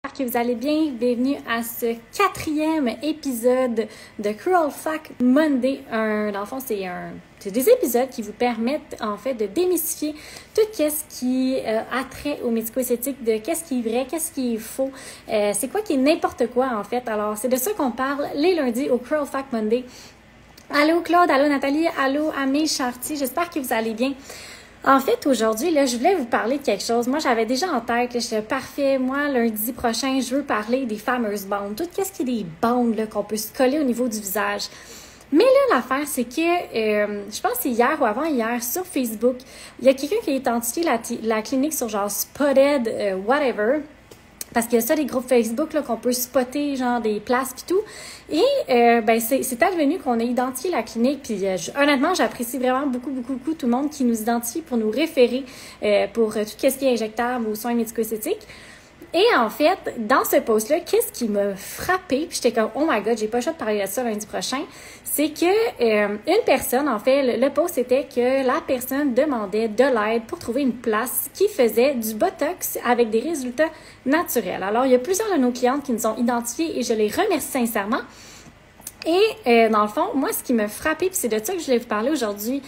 j'espère que vous allez bien. Bienvenue à ce 4e épisode de Cruel Fact Monday. Dans le fond, c'est des épisodes qui vous permettent en fait de démystifier tout ce qui a trait au médico-esthétique, de qu'est-ce qui est vrai, qu'est-ce qui est faux, c'est quoi qui est n'importe quoi en fait. Alors, c'est de ça qu'on parle les lundis au Cruel Fact Monday. Allô Claude, allô Nathalie, allô Amé Chartier, j'espère que vous allez bien. En fait, aujourd'hui, là, je voulais vous parler de quelque chose. Moi, j'avais déjà en tête, là, j'étais parfait. Moi, lundi prochain, je veux parler des fameuses bandes. Tout ce qui est des bandes là, qu'on peut se coller au niveau du visage. Mais là, l'affaire, c'est que, je pense que c'est hier ou avant-hier, sur Facebook, il y a quelqu'un qui a identifié la clinique sur genre Spotted, whatever. Parce qu'il y a ça, des groupes Facebook là qu'on peut spotter, genre des places pis tout. Et c'est advenu qu'on a identifié la clinique. Puis honnêtement, j'apprécie vraiment beaucoup tout le monde qui nous identifie pour nous référer pour tout ce qui est injectable ou soins médico-esthétiques. Et en fait, dans ce post-là, qu'est-ce qui m'a frappée, puis j'étais comme « Oh my God, j'ai pas le choix de parler de ça lundi prochain », c'est que une personne, en fait, le post c'était que la personne demandait de l'aide pour trouver une place qui faisait du Botox avec des résultats naturels. Alors, il y a plusieurs de nos clientes qui nous ont identifiés et je les remercie sincèrement. Et dans le fond, moi, ce qui m'a frappée, puis c'est de ça que je voulais vous parler aujourd'hui,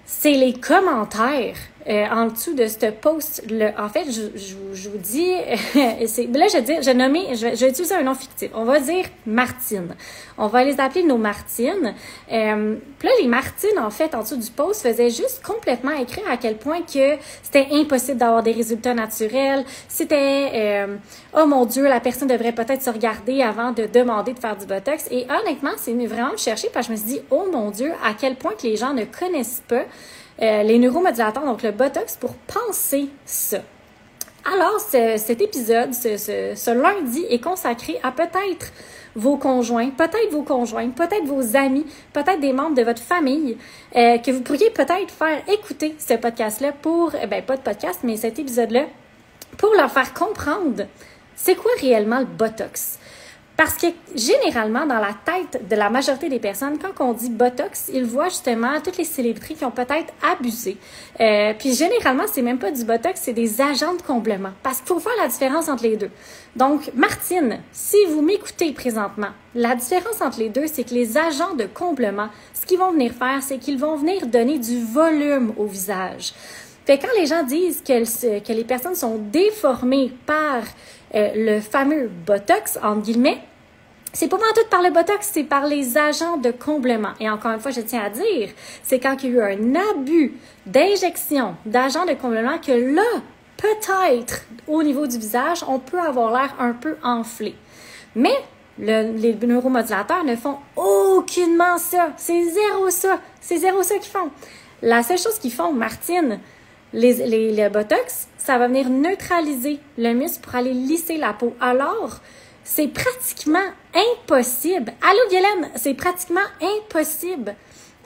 c'est les commentaires en dessous de ce post-là. En fait, je vous dis, là, je vais utiliser un nom fictif. On va dire Martine. On va les appeler nos Martines. Puis là, les Martines, en fait, en dessous du post, faisaient juste complètement écrire à quel point que c'était impossible d'avoir des résultats naturels. C'était, oh mon Dieu, la personne devrait peut-être se regarder avant de demander de faire du Botox. Et honnêtement, c'est venu vraiment me chercher parce que je me suis dit, oh mon Dieu, à quel point que les gens ne connaissent pas les neuromodulateurs, donc le Botox, pour penser ça. Alors, cet épisode, ce lundi, est consacré à peut-être vos conjoints, peut-être vos amis, peut-être des membres de votre famille, que vous pourriez peut-être faire écouter ce podcast-là pour, pas de podcast, mais cet épisode-là, pour leur faire comprendre c'est quoi réellement le Botox. Parce que généralement, dans la tête de la majorité des personnes, quand on dit Botox, ils voient justement toutes les célébrités qui ont peut-être abusé. Puis généralement, c'est même pas du Botox, c'est des agents de comblement. Parce qu'il faut faire la différence entre les deux. Donc, Martine, si vous m'écoutez présentement, la différence entre les deux, c'est que les agents de comblement, ce qu'ils vont venir faire, c'est qu'ils vont venir donner du volume au visage. Fait que quand les gens disent que les personnes sont déformées par le fameux Botox, entre guillemets, c'est pas tout par le Botox, c'est par les agents de comblement. Et encore une fois, je tiens à dire, c'est quand il y a eu un abus d'injection d'agents de comblement que là, peut-être, au niveau du visage, on peut avoir l'air un peu enflé. Mais les neuromodulateurs ne font aucunement ça. C'est zéro ça qu'ils font. La seule chose qu'ils font, Martine, le Botox, ça va venir neutraliser le muscle pour aller lisser la peau. Alors, c'est pratiquement impossible. Allô, Violaine, c'est pratiquement impossible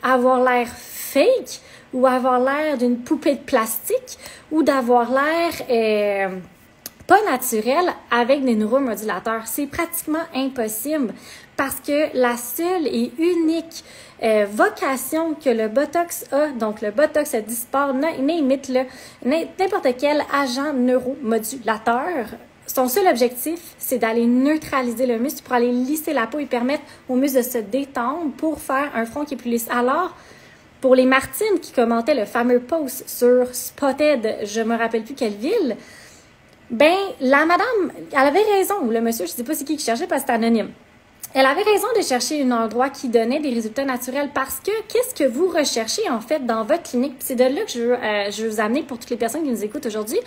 avoir l'air fake ou avoir l'air d'une poupée de plastique ou d'avoir l'air pas naturel avec des neuromodulateurs. C'est pratiquement impossible parce que la seule et unique vocation que le Botox a, donc le Botox, le Dysport, n'importe quel agent neuromodulateur, son seul objectif, c'est d'aller neutraliser le muscle pour aller lisser la peau et permettre au muscle de se détendre pour faire un front qui est plus lisse. Alors, pour les Martines qui commentaient le fameux post sur Spotted, je me rappelle plus quelle ville, la madame, elle avait raison, ou le monsieur, je sais pas c'est qui cherchait parce que c'est anonyme. Elle avait raison de chercher un endroit qui donnait des résultats naturels parce que qu'est-ce que vous recherchez en fait dans votre clinique? Puis c'est de là que je veux vous amener pour toutes les personnes qui nous écoutent aujourd'hui.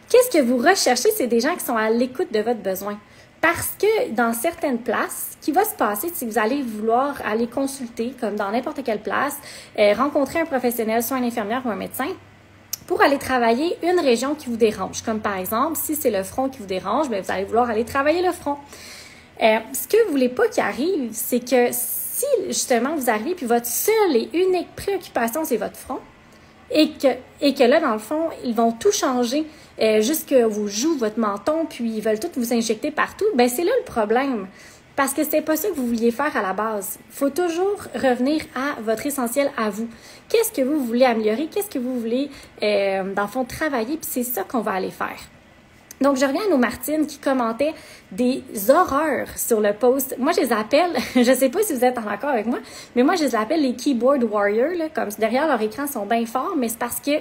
Qu'est-ce que vous recherchez? C'est des gens qui sont à l'écoute de votre besoin. Parce que dans certaines places, ce qui va se passer, c'est que vous allez vouloir aller consulter, comme dans n'importe quelle place, rencontrer un professionnel, soit une infirmière ou un médecin, pour aller travailler une région qui vous dérange. Comme par exemple, si c'est le front qui vous dérange, vous allez vouloir aller travailler le front. Ce que vous voulez pas qu'il arrive, c'est que si justement vous arrivez puis votre seule et unique préoccupation, c'est votre front, et que là, dans le fond, ils vont tout changer, jusque vos joues, votre menton, puis ils veulent tout vous injecter partout, c'est là le problème. Parce que c'était pas ça que vous vouliez faire à la base. Il faut toujours revenir à votre essentiel à vous. Qu'est-ce que vous voulez améliorer? Qu'est-ce que vous voulez, dans le fond, travailler? Puis c'est ça qu'on va aller faire. Donc, je reviens à nos Martines qui commentaient des horreurs sur le post. Moi, je les appelle, je sais pas si vous êtes en accord avec moi, mais moi, je les appelle les keyboard warriors, là, comme derrière leur écran, ils sont bien forts, mais c'est parce que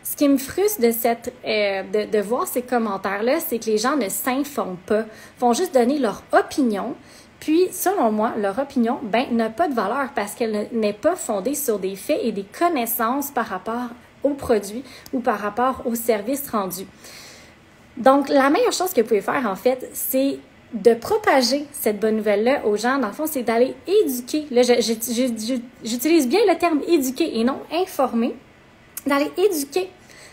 ce qui me frustre de voir ces commentaires-là, c'est que les gens ne s'informent pas, font juste donner leur opinion. Puis, selon moi, leur opinion, n'a pas de valeur parce qu'elle n'est pas fondée sur des faits et des connaissances par rapport aux produits ou par rapport aux services rendus. Donc, la meilleure chose que vous pouvez faire, en fait, c'est de propager cette bonne nouvelle-là aux gens. Dans le fond, c'est d'aller éduquer. Là, j'utilise bien le terme éduquer et non informer. D'aller éduquer,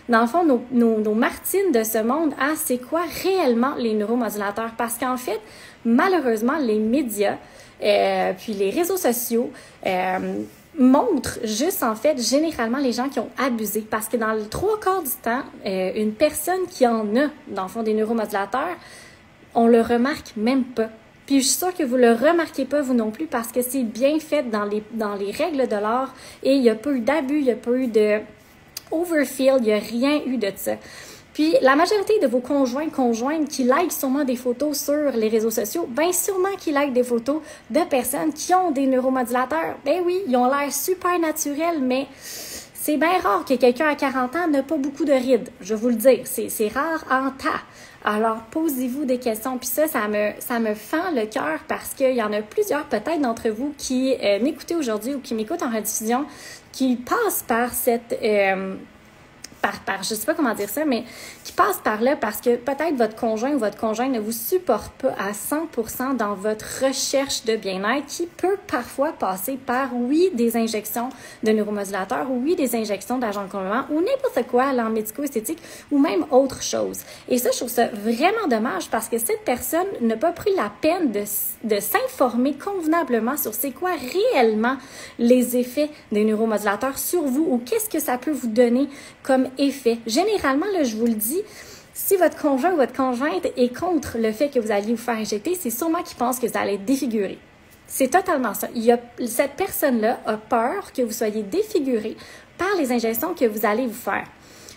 dans le fond, nos Martines de ce monde à c'est quoi réellement les neuromodulateurs. Parce qu'en fait, malheureusement, les médias, puis les réseaux sociaux, montre juste, en fait, généralement les gens qui ont abusé. Parce que dans le 3/4 du temps, une personne qui en a, dans le fond, des neuromodulateurs, on le remarque même pas. Puis je suis sûre que vous le remarquez pas, vous non plus, parce que c'est bien fait dans les règles de l'art et il n'y a pas eu d'abus, il n'y a pas eu de overfill, il n'y a rien eu de ça. Puis, la majorité de vos conjointes qui likent sûrement des photos sur les réseaux sociaux, sûrement qu'ils likent des photos de personnes qui ont des neuromodulateurs. Oui, ils ont l'air super naturels, mais c'est bien rare que quelqu'un à 40 ans n'ait pas beaucoup de rides. Je vais vous le dire, c'est rare en tas. Alors, posez-vous des questions. Puis ça me fend le cœur parce qu'il y en a plusieurs, peut-être d'entre vous, qui m'écoutez aujourd'hui ou qui m'écoutent en rediffusion, qui passent par cette... je sais pas comment dire ça, mais qui passe par là parce que peut-être votre conjoint ou votre conjointe ne vous supporte pas à 100% dans votre recherche de bien-être qui peut parfois passer par, oui, des injections de neuromodulateurs, oui, des injections d'agents de complément ou n'importe quoi, l'art médico-esthétique ou même autre chose. Et ça, je trouve ça vraiment dommage parce que cette personne n'a pas pris la peine de s'informer convenablement sur c'est quoi réellement les effets des neuromodulateurs sur vous ou qu'est-ce que ça peut vous donner comme effet. Généralement, là, je vous le dis, si votre conjoint ou votre conjointe est contre le fait que vous alliez vous faire injecter, c'est sûrement qu'il pense que vous allez être défiguré. C'est totalement ça. Cette personne-là a peur que vous soyez défiguré par les injections que vous allez vous faire.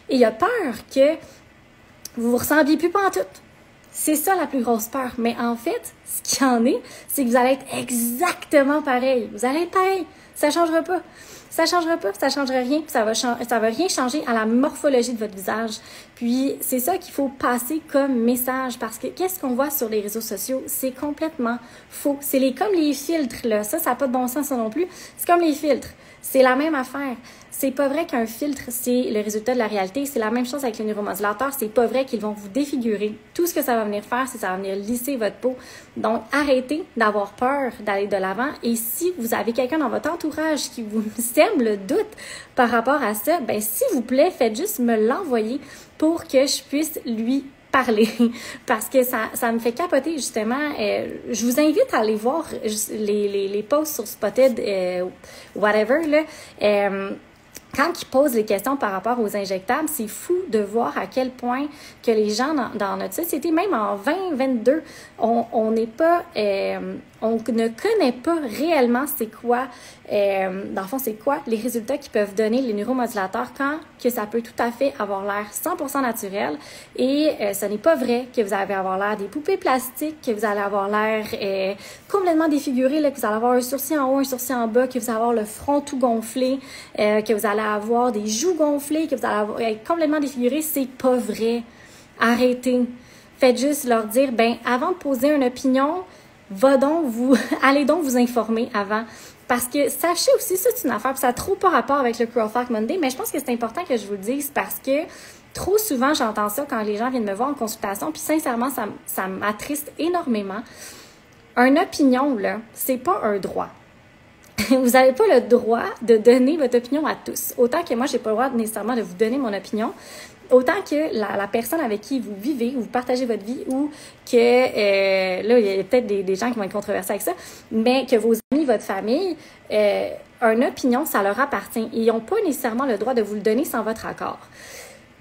Et il a peur que vous vous ressembliez plus pantoute. C'est ça la plus grosse peur. Mais en fait, ce qu'il y en est, c'est que vous allez être exactement pareil. Vous allez être pareil. Ça ne changera pas. Ça changera pas, ça changera rien, ça va rien changer à la morphologie de votre visage. Puis c'est ça qu'il faut passer comme message parce que qu'est-ce qu'on voit sur les réseaux sociaux, c'est complètement faux. C'est comme les filtres là, ça n'a pas de bon sens ça non plus. C'est comme les filtres, c'est la même affaire. C'est pas vrai qu'un filtre, c'est le résultat de la réalité. C'est la même chose avec les neuromodulateurs. C'est pas vrai qu'ils vont vous défigurer. Tout ce que ça va venir faire, c'est que ça va venir lisser votre peau. Donc, arrêtez d'avoir peur d'aller de l'avant. Et si vous avez quelqu'un dans votre entourage qui vous sème le doute par rapport à ça, s'il vous plaît, faites juste me l'envoyer pour que je puisse lui parler parce que ça me fait capoter justement. Je vous invite à aller voir les posts sur Spotted, whatever, là. Quand ils posent les questions par rapport aux injectables, c'est fou de voir à quel point que les gens dans notre société, même en 2022, on n'est pas, on ne connaît pas réellement c'est quoi, dans le fond, c'est quoi les résultats qui peuvent donner les neuromodulateurs quand que ça peut tout à fait avoir l'air 100% naturel et ce n'est pas vrai que vous allez avoir l'air des poupées plastiques, que vous allez avoir l'air complètement défiguré, là, que vous allez avoir un sourcil en haut, un sourcil en bas, que vous allez avoir le front tout gonflé, que vous allez avoir des joues gonflées, que vous allez être complètement défiguré, c'est pas vrai. Arrêtez. Faites juste leur dire, avant de poser une opinion, allez donc vous informer avant. Parce que sachez aussi, ça c'est une affaire, puis ça n'a trop pas rapport avec le Curl Fac Monday, mais je pense que c'est important que je vous le dise parce que trop souvent j'entends ça quand les gens viennent me voir en consultation, puis sincèrement, ça m'attriste énormément. Une opinion, là, c'est pas un droit. Vous n'avez pas le droit de donner votre opinion à tous. Autant que moi, j'ai pas le droit nécessairement de vous donner mon opinion, autant que la personne avec qui vous vivez, vous partagez votre vie, ou que, là, il y a peut-être des gens qui vont être controversés avec ça, mais que vos amis, votre famille, une opinion, ça leur appartient. Ils n'ont pas nécessairement le droit de vous le donner sans votre accord.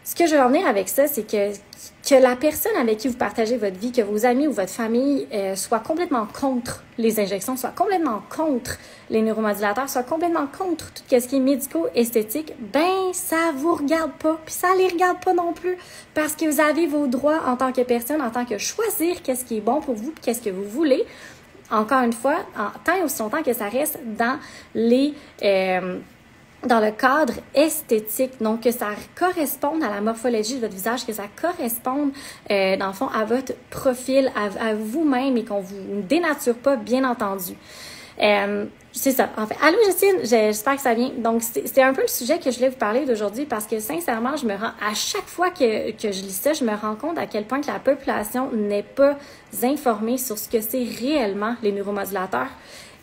ce que je veux en venir avec ça, c'est que la personne avec qui vous partagez votre vie, que vos amis ou votre famille soit complètement contre les injections, soit complètement contre les neuromodulateurs, soit complètement contre tout ce qui est médico-esthétique, ben ça vous regarde pas, puis ça les regarde pas non plus, parce que vous avez vos droits en tant que personne, en tant que choisir qu'est-ce qui est bon pour vous, puis qu'est-ce que vous voulez. Encore une fois, tant et aussi longtemps que ça reste dans dans le cadre esthétique, donc que ça corresponde à la morphologie de votre visage, que ça corresponde, dans le fond, à votre profil, à vous-même et qu'on vous dénature pas, bien entendu. C'est ça. En fait, allô Justine, j'espère que ça vient. Donc, c'est un peu le sujet que je voulais vous parler d'aujourd'hui parce que sincèrement, à chaque fois que je lis ça, je me rends compte à quel point que la population n'est pas informée sur ce que c'est réellement les neuromodulateurs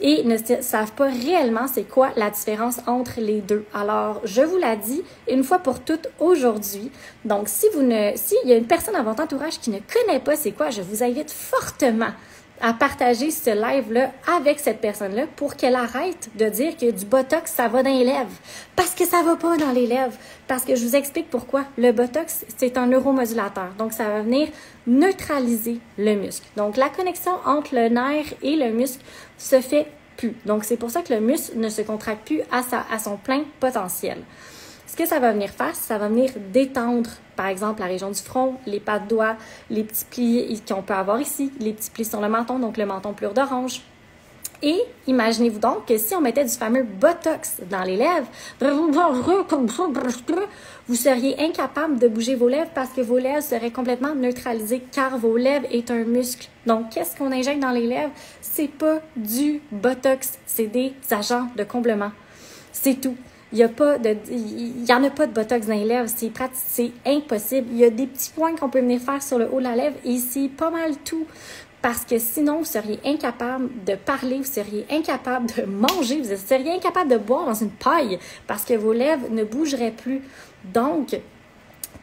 et ne savent pas réellement c'est quoi la différence entre les deux. Alors, je vous la dis une fois pour toutes aujourd'hui. Donc, s'il y a une personne à votre entourage qui ne connaît pas c'est quoi, je vous invite fortement à partager ce live-là avec cette personne-là pour qu'elle arrête de dire que du Botox, ça va dans les lèvres. Parce que ça va pas dans les lèvres. Parce que je vous explique pourquoi. Le Botox, c'est un neuromodulateur. Donc, ça va venir neutraliser le muscle. Donc, la connexion entre le nerf et le muscle se fait plus. Donc, c'est pour ça que le muscle ne se contracte plus à son plein potentiel. Ce que ça va venir faire, ça va venir détendre, par exemple, la région du front, les pas de doigts, les petits plis qu'on peut avoir ici, les petits plis sur le menton, donc le menton pleure d'orange. Et imaginez-vous donc que si on mettait du fameux Botox dans les lèvres, vous seriez incapable de bouger vos lèvres parce que vos lèvres seraient complètement neutralisées car vos lèvres est un muscle. Donc, qu'est-ce qu'on injecte dans les lèvres? C'est pas du Botox, c'est des agents de comblement. C'est tout. Il y en a pas de Botox dans les lèvres, c'est impossible. Il y a des petits points qu'on peut venir faire sur le haut de la lèvre et c'est pas mal tout. Parce que sinon, vous seriez incapable de parler, vous seriez incapable de manger, vous seriez incapable de boire dans une paille parce que vos lèvres ne bougeraient plus. Donc,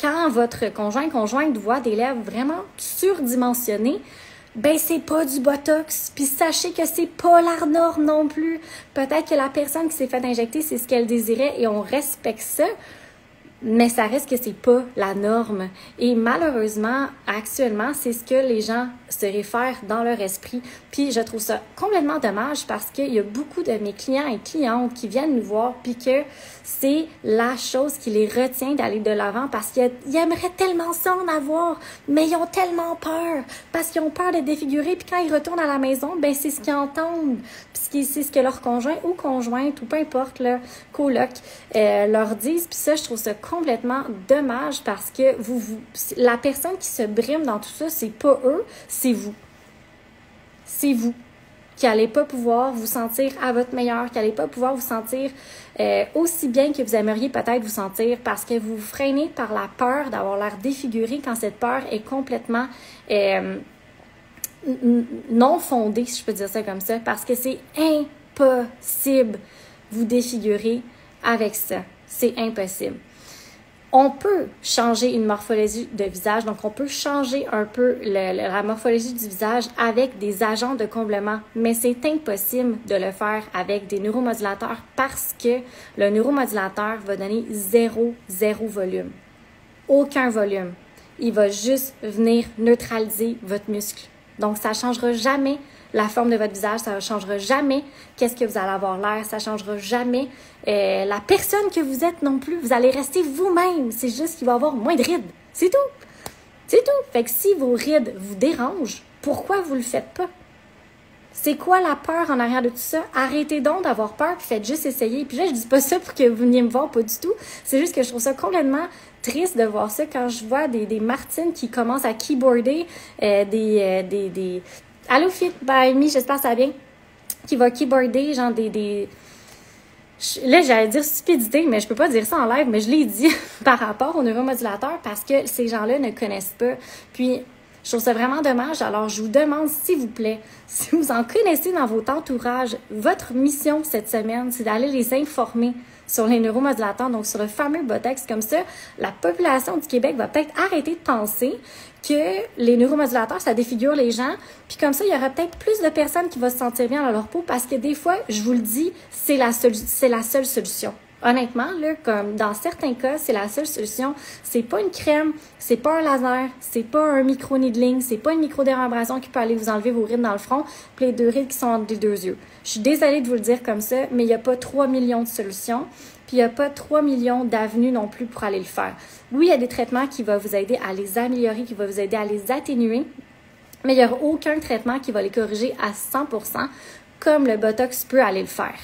quand votre conjointe voit des lèvres vraiment surdimensionnées, ben c'est pas du Botox. Puis sachez que c'est pas la norme non plus. Peut-être que la personne qui s'est fait injecter, c'est ce qu'elle désirait et on respecte ça. Mais ça reste que c'est pas la norme. Et malheureusement, actuellement, c'est ce que les gens se réfèrent dans leur esprit. Puis je trouve ça complètement dommage parce qu'il y a beaucoup de mes clients et clientes qui viennent nous voir puis que c'est la chose qui les retient d'aller de l'avant parce qu'ils aimeraient tellement ça en avoir, mais ils ont tellement peur parce qu'ils ont peur de défigurer. Puis quand ils retournent à la maison, ben c'est ce qu'ils entendent. Puis c'est ce que leur conjoint ou conjointe ou peu importe, leur coloc leur disent. Puis ça, je trouve ça complètement dommage parce que la personne qui se brime dans tout ça, c'est pas eux, c'est vous. C'est vous qui n'allez pas pouvoir vous sentir à votre meilleur, qui n'allez pas pouvoir vous sentir aussi bien que vous aimeriez peut-être vous sentir parce que vous vous freinez par la peur d'avoir l'air défiguré quand cette peur est complètement non fondée, si je peux dire ça comme ça, parce que c'est impossible vous défigurer avec ça. C'est impossible. On peut changer une morphologie de visage, donc on peut changer un peu la morphologie du visage avec des agents de comblement, mais c'est impossible de le faire avec des neuromodulateurs parce que le neuromodulateur va donner zéro volume. Aucun volume. Il va juste venir neutraliser votre muscle. Donc, ça ne changera jamais la forme de votre visage, ça ne changera jamais qu'est-ce que vous allez avoir l'air, ça ne changera jamais la personne que vous êtes non plus. Vous allez rester vous-même. C'est juste qu'il va y avoir moins de rides. C'est tout. C'est tout. Fait que si vos rides vous dérangent, pourquoi vous ne le faites pas? C'est quoi la peur en arrière de tout ça? Arrêtez donc d'avoir peur puis faites juste essayer. Puis là, je dis pas ça pour que vous veniez me voir, pas du tout. C'est juste que je trouve ça complètement triste de voir ça quand je vois des Martines qui commencent à keyboarder Allô, Fit by Me, j'espère que ça va bien. Qui va keyboarder, genre Là, j'allais dire stupidité, mais je peux pas dire ça en live, mais je l'ai dit par rapport au neuromodulateur parce que ces gens-là ne connaissent pas. Puis, je trouve ça vraiment dommage. Alors, je vous demande, s'il vous plaît, si vous en connaissez dans votre entourage, votre mission cette semaine, c'est d'aller les informer sur les neuromodulateurs, donc sur le fameux Botox. Comme ça, la population du Québec va peut-être arrêter de penser que les neuromodulateurs, ça défigure les gens. Puis comme ça, il y aura peut-être plus de personnes qui vont se sentir bien dans leur peau parce que des fois, je vous le dis, c'est la seule solution. honnêtement, là, comme dans certains cas, c'est la seule solution. C'est pas une crème, c'est pas un laser, c'est pas un micro-needling, c'est pas une micro-démabration qui peut aller vous enlever vos rides dans le front, puis les 2 rides qui sont entre les 2 yeux. Je suis désolée de vous le dire comme ça, mais il n'y a pas 3 millions de solutions, puis il n'y a pas 3 millions d'avenues non plus pour aller le faire. Oui, il y a des traitements qui vont vous aider à les améliorer, qui vont vous aider à les atténuer, mais il n'y aura aucun traitement qui va les corriger à 100%, comme le Botox peut aller le faire.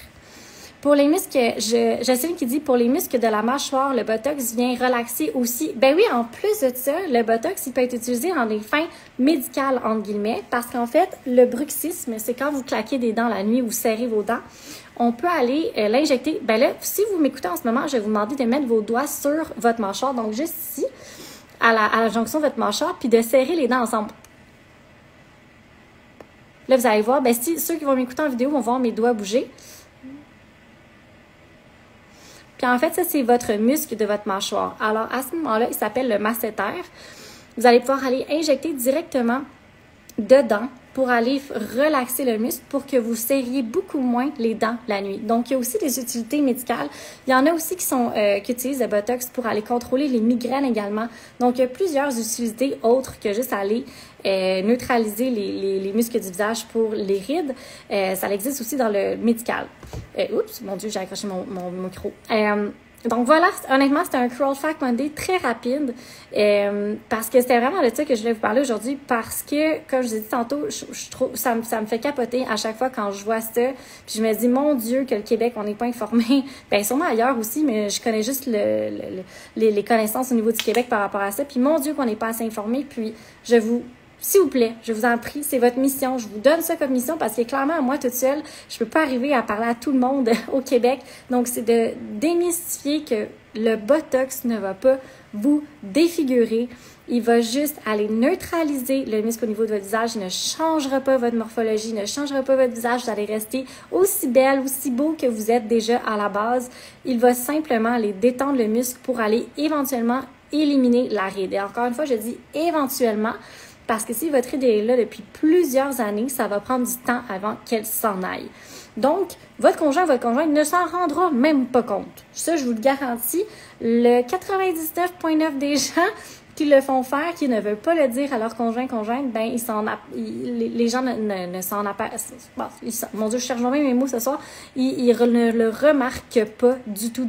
Pour les muscles, Jocelyne qui dit, pour les muscles de la mâchoire, le Botox vient relaxer aussi. Ben oui, en plus de ça, le Botox, il peut être utilisé dans des fins médicales, entre guillemets, parce qu'en fait, le bruxisme, c'est quand vous claquez des dents la nuit ou serrez vos dents, on peut aller l'injecter. Ben là, si vous m'écoutez en ce moment, je vais vous demander de mettre vos doigts sur votre mâchoire, donc juste ici, à la jonction de votre mâchoire, puis de serrer les dents ensemble. Là, vous allez voir, ben si ceux qui vont m'écouter en vidéo vont voir mes doigts bouger. Puis en fait, ça, c'est votre muscle de votre mâchoire. Alors, à ce moment-là, il s'appelle le masséter. Vous allez pouvoir aller injecter directement dedans pour aller relaxer le muscle pour que vous serriez beaucoup moins les dents la nuit. Donc, il y a aussi des utilités médicales. Il y en a aussi qui utilisent le Botox pour aller contrôler les migraines également. Donc, il y a plusieurs utilités autres que juste aller neutraliser les muscles du visage pour les rides. Ça existe aussi dans le médical. Oups, mon Dieu, j'ai accroché mon micro. Donc voilà, honnêtement, c'était un Cruel Fact Monday très rapide parce que c'était vraiment de ça que je voulais vous parler aujourd'hui parce que, comme je vous ai dit tantôt, je trouve ça me fait capoter à chaque fois quand je vois ça. Puis je me dis, mon Dieu, que le Québec, on n'est pas informé. Bien, sûrement ailleurs aussi, mais je connais juste les connaissances au niveau du Québec par rapport à ça. Puis mon Dieu, qu'on n'est pas assez informé. Puis s'il vous plaît, je vous en prie, c'est votre mission. Je vous donne ça comme mission parce que clairement, moi, toute seule, je peux pas arriver à parler à tout le monde au Québec. Donc, c'est de démystifier que le Botox ne va pas vous défigurer. Il va juste aller neutraliser le muscle au niveau de votre visage. Il ne changera pas votre morphologie, il ne changera pas votre visage. Vous allez rester aussi belle, aussi beau que vous êtes déjà à la base. Il va simplement aller détendre le muscle pour aller éventuellement éliminer la ride. Et encore une fois, je dis éventuellement, parce que si votre ride est là depuis plusieurs années, ça va prendre du temps avant qu'elle s'en aille. Donc, votre conjoint ne s'en rendra même pas compte. Ça, je vous le garantis. Le 99,9% des gens qui le font faire, qui ne veulent pas le dire à leur conjointe, ben les gens ne s'en aperçoivent. Bon, mon Dieu, je cherche même mes mots ce soir. Ils ne le remarquent pas du tout.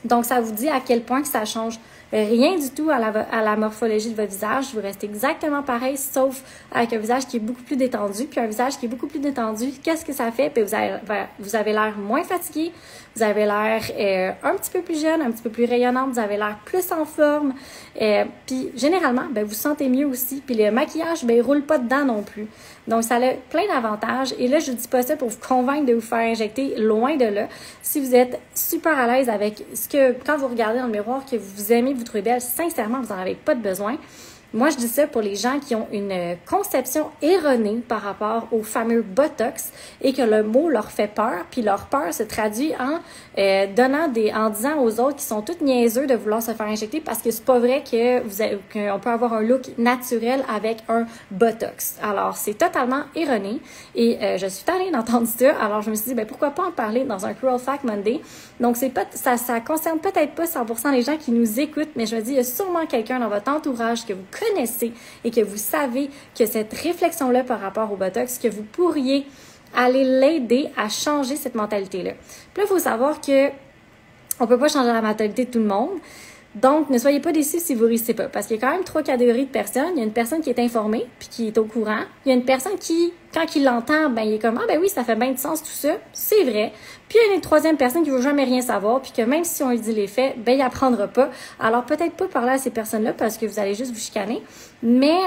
Donc, ça vous dit à quel point que ça change rien du tout à la morphologie de votre visage. Vous restez exactement pareil, sauf avec un visage qui est beaucoup plus détendu. Puis un visage qui est beaucoup plus détendu, qu'est-ce que ça fait? Puis vous avez l'air moins fatigué, vous avez l'air un petit peu plus jeune, un petit peu plus rayonnante, vous avez l'air plus en forme. Puis généralement, ben, vous sentez mieux aussi. Puis le maquillage, ben, il roule pas dedans non plus. Donc, ça a plein d'avantages. Et là, je ne dis pas ça pour vous convaincre de vous faire injecter, loin de là. Si vous êtes super à l'aise avec quand vous regardez dans le miroir, que vous aimez vous trouvez belle, sincèrement, vous n'en avez pas de besoin. Moi, je dis ça pour les gens qui ont une conception erronée par rapport au fameux Botox et que le mot leur fait peur, puis leur peur se traduit en disant aux autres qui sont toutes niaiseux de vouloir se faire injecter parce que c'est pas vrai qu'on peut avoir un look naturel avec un Botox. Alors, c'est totalement erroné et je suis tannée d'entendre ça. Alors, je me suis dit, ben pourquoi pas en parler dans un Cruel Fact Monday. Donc, ça concerne peut-être pas 100% les gens qui nous écoutent, mais je me dis, il y a sûrement quelqu'un dans votre entourage que vous connaissez et que vous savez que cette réflexion-là par rapport au Botox, que vous pourriez aller l'aider à changer cette mentalité-là. Puis là, il faut savoir que on peut pas changer la mentalité de tout le monde. Donc, ne soyez pas déçus si vous ne réussissez pas. Parce qu'il y a quand même 3 catégories de personnes. Il y a une personne qui est informée puis qui est au courant. Il y a une personne qui, quand il l'entend, ben il est comme « Ah ben oui, ça fait bien de sens tout ça. » C'est vrai. Puis il y a une 3e personne qui ne veut jamais rien savoir puis que même si on lui dit les faits, ben il apprendra pas. Alors peut-être pas parler à ces personnes-là parce que vous allez juste vous chicaner. Mais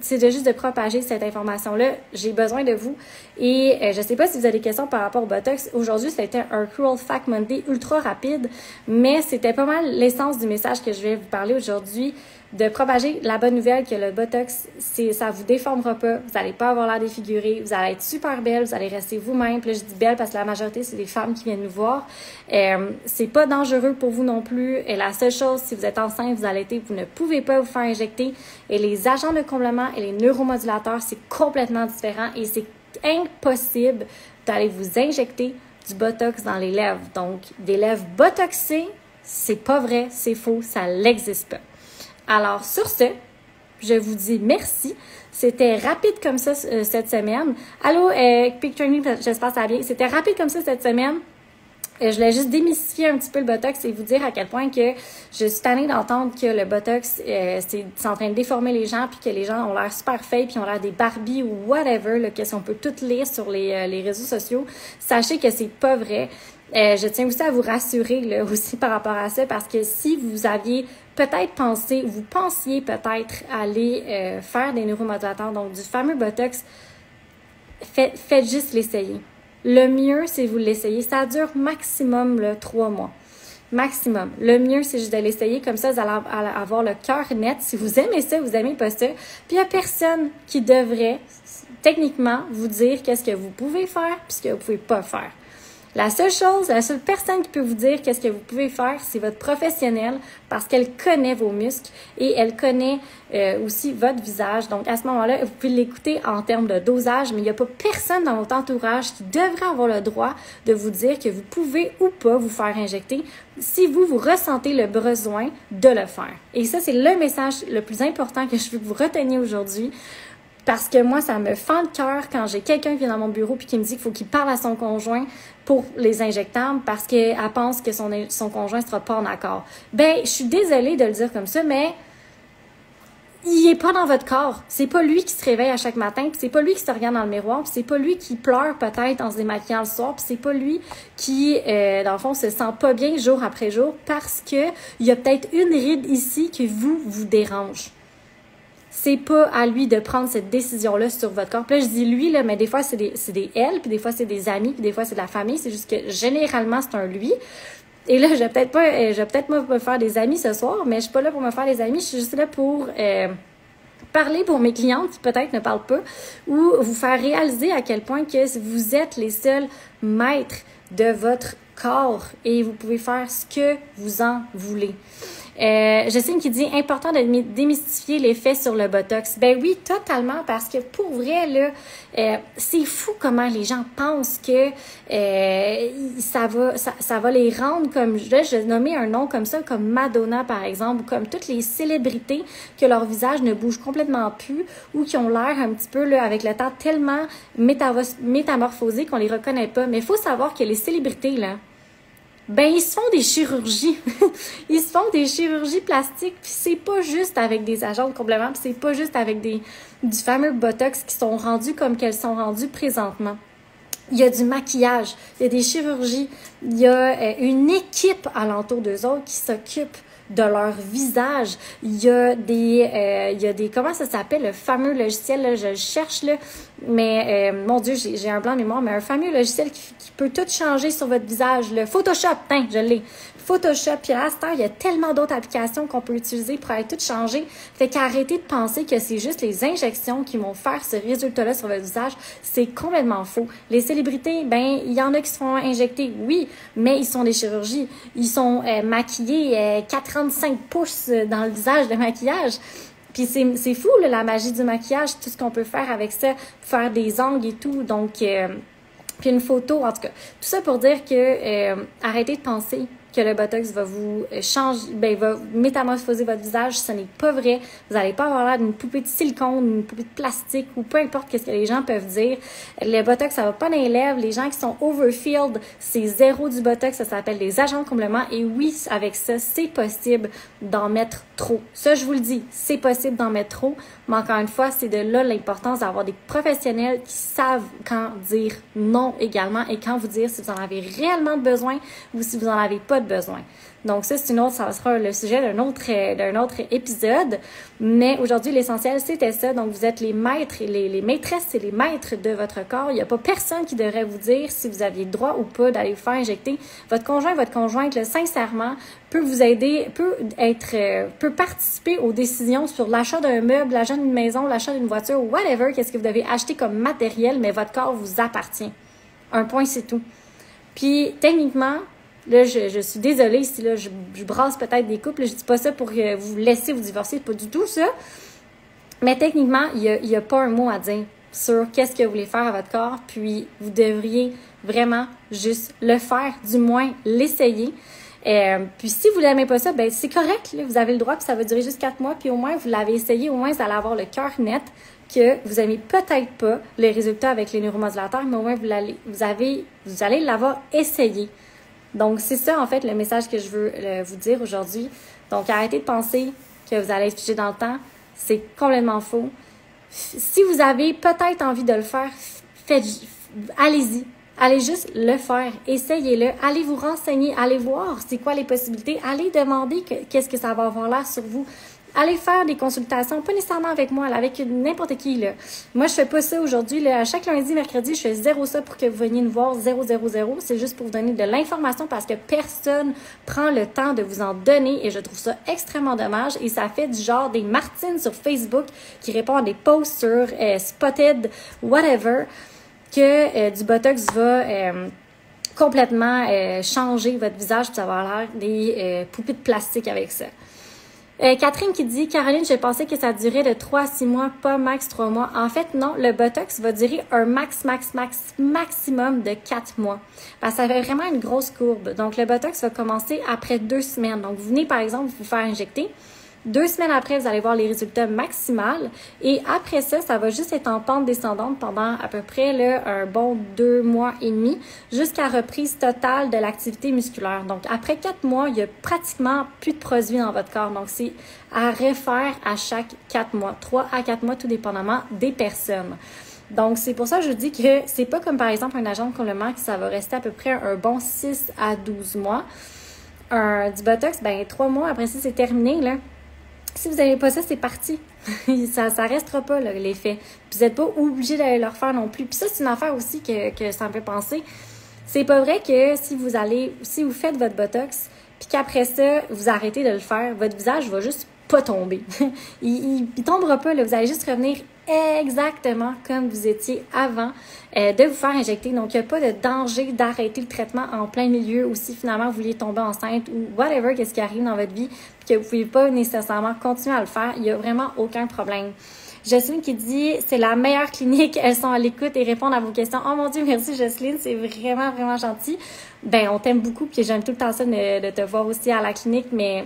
c'est juste de propager cette information-là. J'ai besoin de vous. Et je sais pas si vous avez des questions par rapport au Botox. Aujourd'hui, c'était un Cruel Fact Monday ultra rapide. Mais c'était pas mal l'essence du message que je vais vous parler aujourd'hui, de propager la bonne nouvelle que le Botox, ça vous déformera pas, vous n'allez pas avoir l'air défiguré, vous allez être super belle, vous allez rester vous-même. Puis là, je dis belle parce que la majorité, c'est des femmes qui viennent nous voir. C'est pas dangereux pour vous non plus. Et la seule chose, si vous êtes enceinte, vous allaitez, vous ne pouvez pas vous faire injecter. Et les agents de comblement et les neuromodulateurs, c'est complètement différent et c'est impossible d'aller vous injecter du Botox dans les lèvres. Donc, des lèvres botoxées, c'est pas vrai, c'est faux, ça n'existe pas. Alors, sur ce, je vous dis merci. C'était rapide comme ça cette semaine. Allô, Picture Me, j'espère que ça va bien. C'était rapide comme ça cette semaine. Je voulais juste démystifier un petit peu le Botox et vous dire à quel point que je suis tannée d'entendre que le Botox, c'est en train de déformer les gens puis que les gens ont l'air super fake puis ont l'air des Barbie ou whatever, là, que si on peut tout lire sur les réseaux sociaux. Sachez que c'est pas vrai. Je tiens aussi à vous rassurer là, aussi par rapport à ça parce que si vous aviez peut-être pensé, vous pensiez peut-être aller faire des neuromodulateurs, donc du fameux Botox, faites juste l'essayer. Le mieux, c'est vous l'essayer. Ça dure maximum 3 mois. Maximum. Le mieux, c'est juste de l'essayer. Comme ça, vous allez avoir le cœur net. Si vous aimez ça, vous aimez pas ça. Puis, il n'y a personne qui devrait, techniquement, vous dire qu'est-ce que vous pouvez faire puis ce que vous pouvez pas faire. La seule personne qui peut vous dire qu'est-ce que vous pouvez faire, c'est votre professionnel parce qu'elle connaît vos muscles et elle connaît aussi votre visage. Donc, à ce moment-là, vous pouvez l'écouter en termes de dosage, mais il n'y a pas personne dans votre entourage qui devrait avoir le droit de vous dire que vous pouvez ou pas vous faire injecter si vous ressentez le besoin de le faire. Et ça, c'est le message le plus important que je veux que vous reteniez aujourd'hui. Parce que moi, ça me fend le cœur quand j'ai quelqu'un qui vient dans mon bureau puis qui me dit qu'il faut qu'il parle à son conjoint pour les injectables parce qu'elle pense que son conjoint ne sera pas en accord. Ben, je suis désolée de le dire comme ça, mais il est pas dans votre corps. C'est pas lui qui se réveille à chaque matin, puis c'est pas lui qui se regarde dans le miroir, puis c'est pas lui qui pleure peut-être en se démaquillant le soir, puis c'est pas lui qui, dans le fond, se sent pas bien jour après jour parce que il y a peut-être une ride ici qui vous dérange. C'est pas à lui de prendre cette décision-là sur votre corps. Puis là, je dis lui, là, mais des fois, c'est des elle, puis des fois, c'est des amis, puis des fois, c'est de la famille. C'est juste que généralement, c'est un lui. Et là, je vais peut-être me faire des amis ce soir, mais je suis pas là pour me faire des amis. Je suis juste là pour parler pour mes clientes qui peut-être ne parlent pas ou vous faire réaliser à quel point que vous êtes les seuls maîtres de votre corps et vous pouvez faire ce que vous en voulez. Justine qui dit important de démystifier l'effet sur le Botox. Ben oui, totalement, parce que pour vrai, là, c'est fou comment les gens pensent que ça va les rendre comme, là, je vais nommer un nom comme ça, comme Madonna, par exemple, ou comme toutes les célébrités que leur visage ne bouge complètement plus ou qui ont l'air un petit peu, là, avec le temps, tellement métamorphosés qu'on les reconnaît pas. Mais il faut savoir que les célébrités, là, ben ils se font des chirurgies. Ils se font des chirurgies plastiques, puis c'est pas juste avec des agents de complément, puis c'est pas juste avec du fameux Botox qui sont rendus comme qu'elles sont rendues présentement. Il y a du maquillage, il y a des chirurgies, il y a une équipe alentour d'eux autres qui s'occupe de leur visage. Il y a des comment ça s'appelle, le fameux logiciel, là, je le cherche, là, mais mon Dieu, j'ai un blanc de mémoire, mais un fameux logiciel qui peut tout changer sur votre visage. Le Photoshop, je l'ai. Photoshop, puis à ce temps, il y a tellement d'autres applications qu'on peut utiliser pour aller tout changer. Fait qu'arrêtez de penser que c'est juste les injections qui vont faire ce résultat-là sur votre visage. C'est complètement faux. Les célébrités, ben, il y en a qui se font injecter, oui, mais ils sont des chirurgies. Ils sont maquillés 45 pouces dans le visage de maquillage. Puis c'est fou, là, la magie du maquillage, tout ce qu'on peut faire avec ça, faire des ongles et tout. Donc, puis une photo, en tout cas. Tout ça pour dire que arrêtez de penser que le Botox va vous changer, va métamorphoser votre visage. Ce n'est pas vrai. Vous n'allez pas avoir l'air d'une poupée de silicone, une poupée de plastique ou peu importe ce que les gens peuvent dire. Le Botox, ça va pas dans les lèvres. Les gens qui sont overfilled, c'est zéro du Botox. Ça s'appelle des agents de comblement. Et oui, avec ça, c'est possible d'en mettre trop. Ça, je vous le dis, c'est possible d'en mettre trop. Mais encore une fois, c'est de là l'importance d'avoir des professionnels qui savent quand dire non également et quand vous dire si vous en avez réellement besoin ou si vous en avez pas de besoin. Donc ça, ça sera le sujet d'un autre épisode. Mais aujourd'hui, l'essentiel, c'était ça. Donc, vous êtes les maîtres, les maîtresses et les maîtres de votre corps. Il n'y a pas personne qui devrait vous dire si vous aviez le droit ou pas d'aller vous faire injecter. Votre conjoint, votre conjointe, là, sincèrement, peut vous aider, peut participer aux décisions sur l'achat d'un meuble, l'achat d'une maison, l'achat d'une voiture, whatever, qu'est-ce que vous devez acheter comme matériel, mais votre corps vous appartient. Un point, c'est tout. Puis, techniquement, là, je suis désolée si là, je brasse peut-être des couples. Je dis pas ça pour vous laisser vous divorcer, pas du tout ça. Mais techniquement, il y a pas un mot à dire sur qu'est-ce que vous voulez faire à votre corps. Puis, vous devriez vraiment juste le faire, du moins l'essayer. Puis si vous n'aimez pas ça, ben c'est correct, là, vous avez le droit, puis ça va durer juste 4 mois, puis au moins vous l'avez essayé, au moins vous allez avoir le cœur net que vous n'aimez peut-être pas les résultats avec les neuromodulateurs, mais au moins vous allez l'avoir essayé. Donc c'est ça en fait le message que je veux vous dire aujourd'hui. Donc arrêtez de penser que vous allez être figé dans le temps, c'est complètement faux. Si vous avez peut-être envie de le faire, allez-y. Allez juste le faire, essayez-le, allez vous renseigner, allez voir c'est quoi les possibilités, allez demander qu'est-ce que ça va avoir l'air sur vous. Allez faire des consultations, pas nécessairement avec moi, là, avec n'importe qui. Là. Moi, je fais pas ça aujourd'hui. Là. À chaque lundi, mercredi, je fais zéro ça pour que vous veniez nous voir, 000. C'est juste pour vous donner de l'information parce que personne prend le temps de vous en donner et je trouve ça extrêmement dommage. Et ça fait du genre des Martines sur Facebook qui répondent à des posts sur Spotted, whatever, que du Botox va complètement changer votre visage puis ça va avoir l'air des poupées de plastique avec ça. Catherine qui dit « Caroline, je pensais que ça durait de 3 à 6 mois, pas max 3 mois. » En fait, non, le Botox va durer un maximum de 4 mois. Parce que ça fait vraiment une grosse courbe. Donc, le Botox va commencer après 2 semaines. Donc, vous venez, par exemple, vous faire injecter. 2 semaines après, vous allez voir les résultats maximaux. Et après ça, ça va juste être en pente descendante pendant à peu près là, un bon 2 mois et demi jusqu'à reprise totale de l'activité musculaire. Donc, après 4 mois, il y a pratiquement plus de produits dans votre corps. Donc, c'est à refaire à chaque 4 mois, 3 à 4 mois, tout dépendamment des personnes. Donc, c'est pour ça que je dis que c'est pas comme par exemple un agent de complément que ça va rester à peu près un bon 6 à 12 mois. Du Botox, 3 mois, après ça, c'est terminé, là. Si vous n'avez pas ça, c'est parti. ça restera pas, là, l'effet. Vous n'êtes pas obligé d'aller le refaire non plus. Puis ça, c'est une affaire aussi que ça me fait penser. C'est pas vrai que si vous faites votre Botox, puis qu'après ça, vous arrêtez de le faire, votre visage va juste pas tomber. il tombera pas, là. Vous allez juste revenir exactement comme vous étiez avant de vous faire injecter. Donc, il n'y a pas de danger d'arrêter le traitement en plein milieu ou si finalement vous vouliez tomber enceinte ou whatever, qu'est-ce qui arrive dans votre vie, puis que vous ne pouvez pas nécessairement continuer à le faire. Il n'y a vraiment aucun problème. Jocelyne qui dit « C'est la meilleure clinique, elles sont à l'écoute et répondent à vos questions. » Oh mon Dieu, merci Jocelyne, c'est vraiment, vraiment gentil. Ben, on t'aime beaucoup, puis j'aime tout le temps ça de te voir aussi à la clinique, mais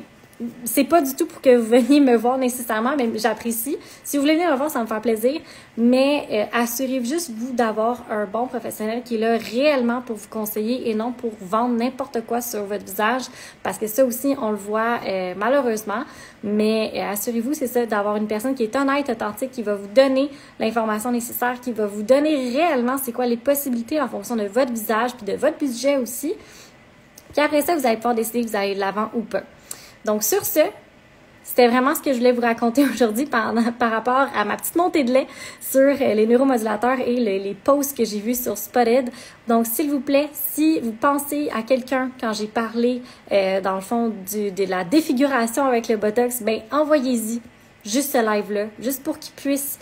c'est pas du tout pour que vous veniez me voir nécessairement, mais j'apprécie. Si vous voulez venir me voir, ça me fait plaisir. Mais assurez-vous juste, vous, d'avoir un bon professionnel qui est là réellement pour vous conseiller et non pour vendre n'importe quoi sur votre visage. Parce que ça aussi, on le voit malheureusement. Mais assurez-vous, c'est ça, d'avoir une personne qui est honnête, authentique, qui va vous donner l'information nécessaire, qui va vous donner réellement c'est quoi les possibilités en fonction de votre visage puis de votre budget aussi. Puis après ça, vous allez pouvoir décider que vous allez de l'avant ou pas. Donc, sur ce, c'était vraiment ce que je voulais vous raconter aujourd'hui par rapport à ma petite montée de lait sur les neuromodulateurs et les posts que j'ai vus sur Spotted. Donc, s'il vous plaît, si vous pensez à quelqu'un quand j'ai parlé, dans le fond, de la défiguration avec le Botox, ben envoyez-y juste ce live-là, juste pour qu'il puisse,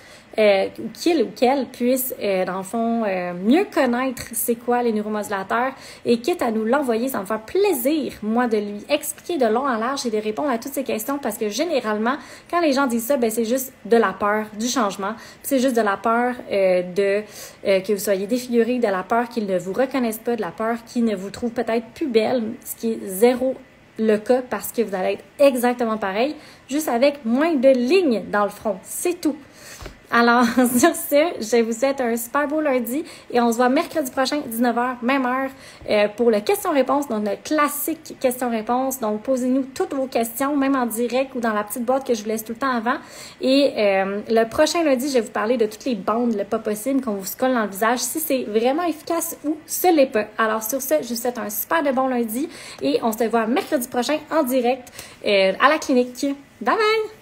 qu'il ou qu'elle puisse, dans le fond, mieux connaître c'est quoi les neuromodulateurs et quitte à nous l'envoyer, ça me fait plaisir, moi, de lui expliquer de long en large et de répondre à toutes ces questions parce que généralement, quand les gens disent ça, ben c'est juste de la peur du changement, c'est juste de la peur que vous soyez défiguré, de la peur qu'ils ne vous reconnaissent pas, de la peur qu'ils ne vous trouvent peut-être plus belle, ce qui est zéro le cas parce que vous allez être exactement pareil, juste avec moins de lignes dans le front. C'est tout. Alors, sur ce, je vous souhaite un super beau lundi et on se voit mercredi prochain, 19h, même heure, pour le question-réponse, donc notre classique question-réponse. Donc, posez-nous toutes vos questions, même en direct ou dans la petite boîte que je vous laisse tout le temps avant. Et le prochain lundi, je vais vous parler de toutes les bandes, le pas possible, qu'on vous colle dans le visage, si c'est vraiment efficace ou ce l'est pas. Alors, sur ce, je vous souhaite un super de bon lundi et on se voit mercredi prochain en direct à la clinique. Bye bye!